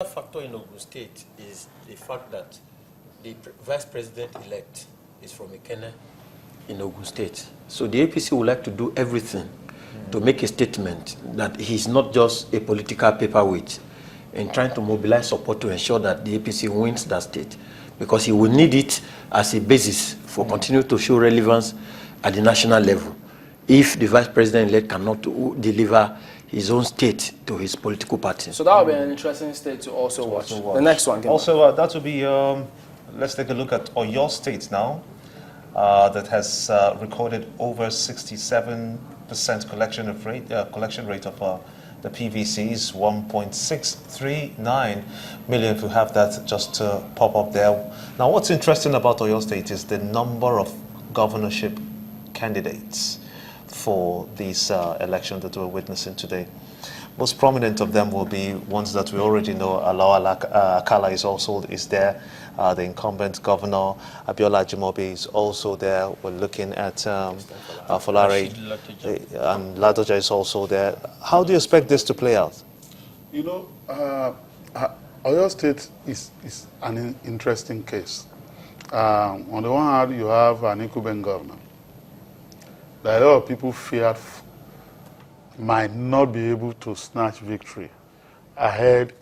Another factor in Ogun State is the fact that the vice president-elect is from Ikenne in Ogun State. So the APC would like to do everything to make a statement that he's not just a political paperweight in trying to mobilize support to ensure that the APC wins that state, because he will need it as a basis for continuing to show relevance at the national level if the vice president-elect cannot deliver his own state to his political party. So that would be an interesting state to also watch. The next one. Also, that would be, let's take a look at Oyo State now, that has recorded over 67% collection rate of the PVCs, 1.639 million, if you have that just to pop up there. Now, what's interesting about Oyo State is the number of governorship candidates for this election that we're witnessing today. Most prominent of them will be ones that we already know. Alawa Akala is there. The incumbent governor, Abiola Ajimobi, is also there. We're looking at Folare, and Ladoja is also there. How do you expect this to play out? You know, Oyo State is an interesting case. On the one hand, you have an incumbent governor that a lot of people feared might not be able to snatch victory ahead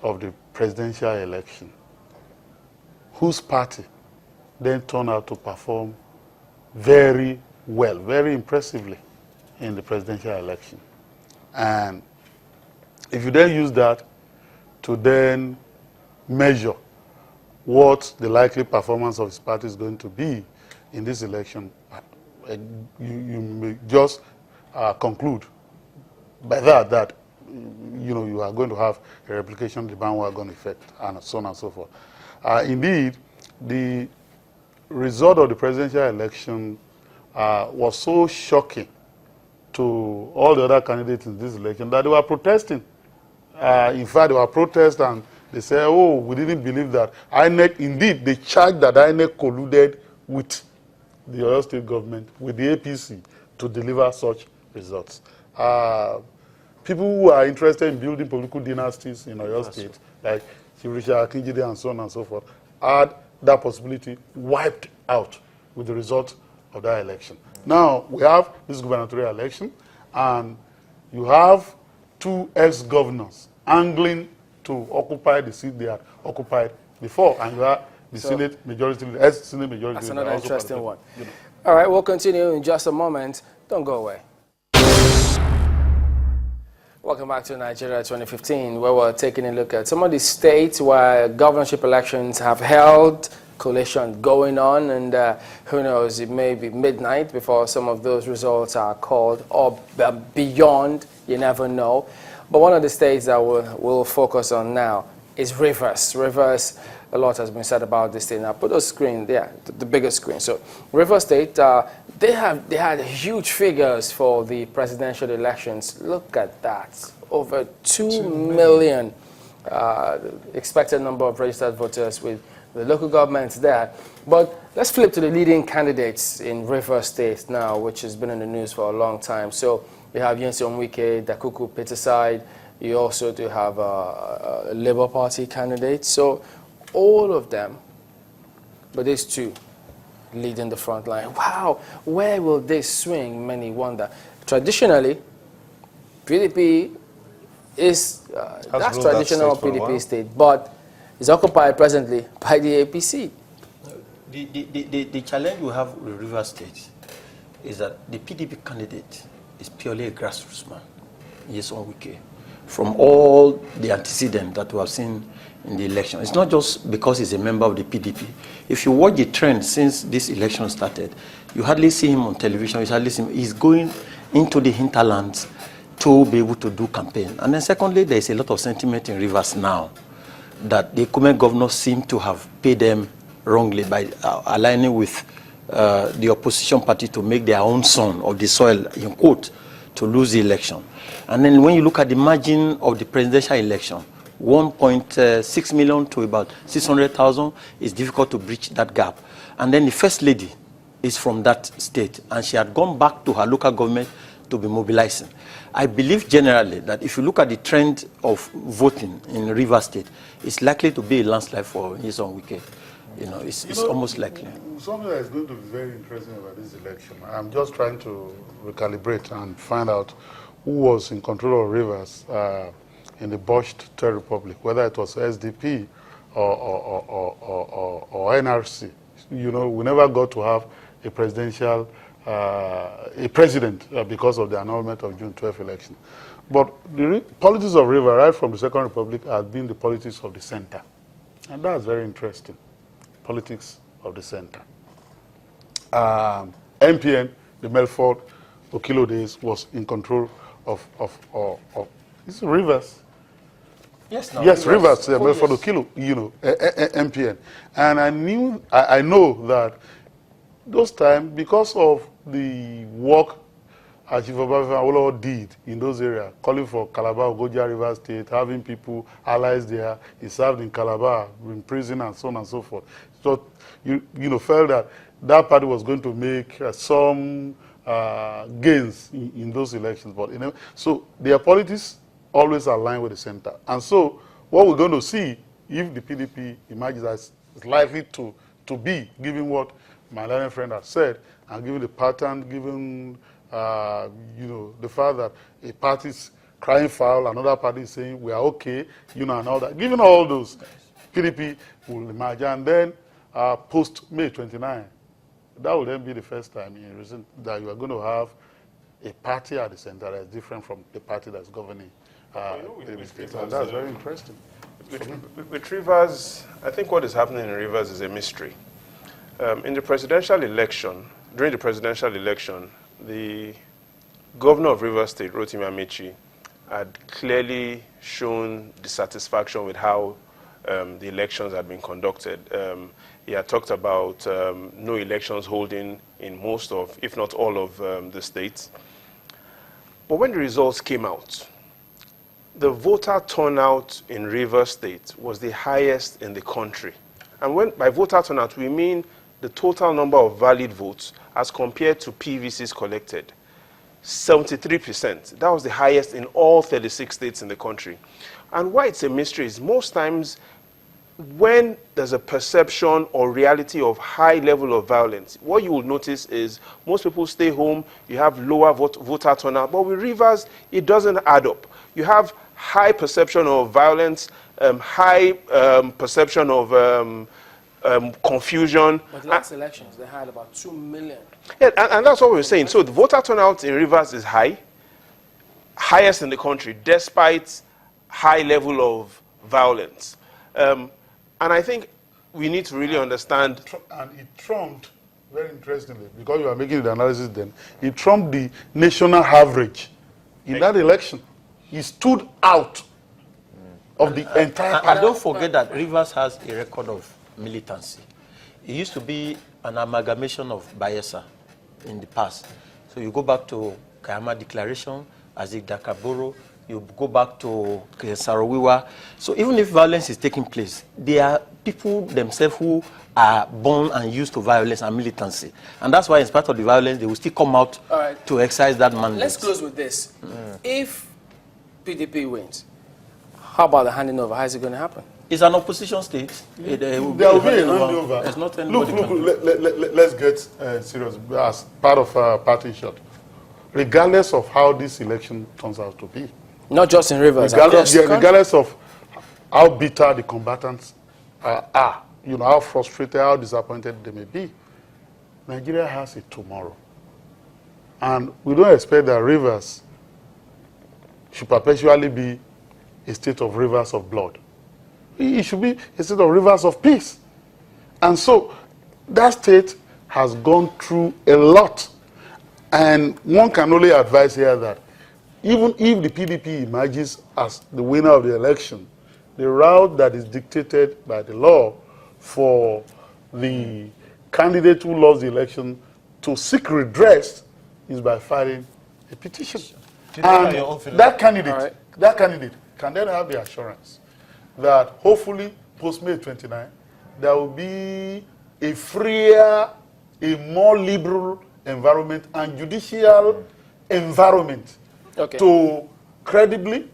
of the presidential election, whose party then turned out to perform very well, very impressively in the presidential election. And if you then use that to then measure what the likely performance of his party is going to be in this election, you may just conclude by that you are going to have a replication of the bandwagon effect, and so on and so forth. Indeed, the result of the presidential election was so shocking to all the other candidates in this election that they were protesting. In fact, they were protesting and they said, oh, we didn't believe that. INEC, indeed, they charged that INEC colluded with the Oyo State government, with the APC, to deliver such results. People who are interested in building political dynasties in Oyo State, like Richard Akinjide and so on and so forth, had that possibility wiped out with the result of that election. Now, we have this gubernatorial election, and you have two ex-governors angling to occupy the seat they had occupied before, and you have the Senate majority, ex-Senate majority. That's another interesting one. All right, we'll continue in just a moment. Don't go away. Welcome back to Nigeria 2015, where we're taking a look at some of the states where governorship elections have held, collation going on, and who knows, it may be midnight before some of those results are called, or beyond, you never know. But one of the states that we'll focus on now is Rivers. Rivers, a lot has been said about this state. Now put a screen there, the biggest screen. So Rivers State, they had huge figures for the presidential elections. Look at that, over 2 million expected number of registered voters with the local governments there. But let's flip to the leading candidates in Rivers State now, which has been in the news for a long time. So we have Nyesom Wike, Dakuku Peterside. You also do have a Labour Party candidate. So all of them, but these two leading the front line. Wow, where will this swing? Many wonder. Traditionally, PDP is that's traditional PDP state, but is occupied presently by the APC. The challenge we have with Rivers State is that the PDP candidate is purely a grassroots man. Nyesom Wike. From all the antecedents that we have seen in the election. It's not just because he's a member of the PDP. If you watch the trend since this election started, you hardly see him on television, you hardly see him. He's going into the hinterlands to be able to do campaign. And then secondly, there is a lot of sentiment in Rivers now that the incumbent governors seem to have paid them wrongly by aligning with the opposition party to make their own son of the soil, in quote, to lose the election. And then when you look at the margin of the presidential election, 1.6 million to about 600,000, it's difficult to breach that gap. And then the first lady is from that state, and she had gone back to her local government to be mobilizing. I believe generally that if you look at the trend of voting in Rivers State, it's likely to be a landslide for Nyesom Wike. It's almost likely. Something that is going to be very interesting about this election, I'm just trying to recalibrate and find out who was in control of Rivers in the botched Third Republic, whether it was SDP or NRC. We never got to have a president because of the annulment of June 12th election. But the politics of Rivers, right from the Second Republic, has been the politics of the center. And that's very interesting. Politics of the center. MPN, the Melford Okilo days, was in control of it's Rivers. Yes, Rivers, Melford Okilo, MPN. And I know that those times, because of the work Chief Obafemi did in those areas, calling for Calabar, Ogoja, River State, having people, allies there, he served in Calabar, in prison, and so on and so forth. So, felt that party was going to make some gains in those elections. But so their politics always align with the center. And so what we're going to see, if the PDP emerges as likely to be, given what my learned friend has said, and given the pattern, given the fact that a party is crying foul, another party is saying we are okay, and all that. Given all those, PDP will emerge, and then post May 29, that will then be the first time in recent that you are going to have a party at the center that is different from the party that's governing. That's very interesting. With Rivers, I think what is happening in Rivers is a mystery. In the presidential election, during the presidential election, the governor of Rivers State, Rotimi Amechi, had clearly shown dissatisfaction with how the elections had been conducted. He had talked about no elections holding in most of, if not all of the states. But when the results came out, the voter turnout in Rivers State was the highest in the country. And by voter turnout, we mean the total number of valid votes as compared to PVCs collected. 73%. That was the highest in all 36 states in the country. And why it's a mystery is most times when there's a perception or reality of high level of violence, what you will notice is most people stay home, you have lower voter turnout, but with Rivers, it doesn't add up. You have high perception of violence, high perception of confusion. But the last elections, they had about 2 million. Yeah, and that's what we're saying. So the voter turnout in Rivers is high, highest in the country, despite high level of violence. And I think we need to really understand. And it trumped, very interestingly, because you are making the analysis then, it trumped the national average in that election. He stood out of the entire And don't forget that Rivers has a record of militancy. It used to be an amalgamation of Bayelsa in the past. So you go back to Kayama Declaration, Adegboruwa, you go back to Sarawiwa. So even if violence is taking place, there are people themselves who are born and used to violence and militancy. And that's why in spite of the violence, they will still come out to exercise that mandate. Let's close with this. If PDP wins, how about the handing over? How is it going to happen? It's an opposition state. There will be a handover. There's not Look, let's get serious as part of our party shot. Regardless of how this election turns out to be. Not just in Rivers. Regardless of how bitter the combatants are, how frustrated, how disappointed they may be, Nigeria has a tomorrow. And we don't expect that Rivers should perpetually be a state of rivers of blood. It should be a state of rivers of peace. And so that state has gone through a lot. And one can only advise here that even if the PDP emerges as the winner of the election, the route that is dictated by the law for the candidate who lost the election to seek redress is by filing a petition. And that candidate can then have the assurance that hopefully post-May 29, there will be a freer, a more liberal environment and judicial environment Okay. to credibly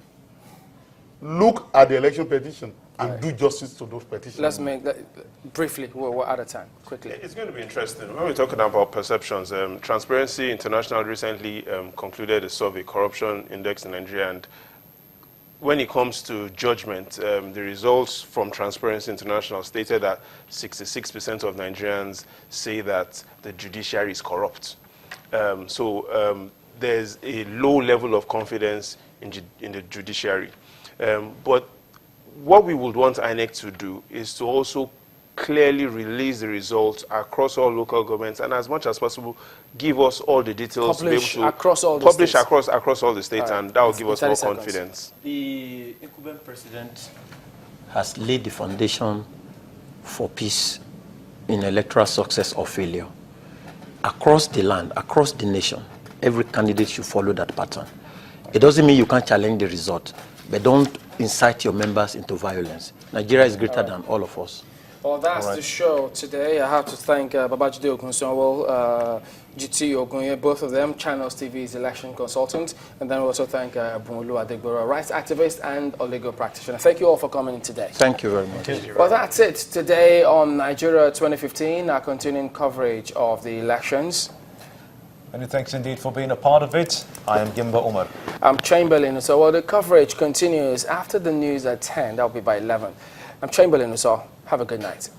look at the election petition and do justice to those petitions. Let's make that briefly. We're out of time. Quickly. It's going to be interesting. When we're talking about perceptions, Transparency International recently concluded a survey, Corruption Index in Nigeria, and when it comes to judgment, the results from Transparency International stated that 66% of Nigerians say that the judiciary is corrupt. There's a low level of confidence in the judiciary. But what we would want INEC to do is to also clearly release the results across all local governments, and as much as possible, give us all the details. Publish to be able to across all the publish states. across all the states, and that will give us more 30 seconds. confidence. The incumbent president has laid the foundation for peace in electoral success or failure. Across the land, across the nation, every candidate should follow that pattern. It doesn't mean you can't challenge the result, but don't incite your members into violence. Nigeria is greater than all of us. Well, that's the show today. I have to thank Babajide Ogunsonwo, GT Ogunye, both of them, Channels TV's election consultant, and then we also thank Bunulu Adegboruwa, rights activist and a legal practitioner. Thank you all for coming in today. Thank you very much. Well, that's it today on Nigeria 2015, our continuing coverage of the elections. Many thanks indeed for being a part of it. I am Gimba Umar. I'm Chamberlain. So the coverage continues after the news at 10. That'll be by 11. I'm Chamberlain. So have a good night.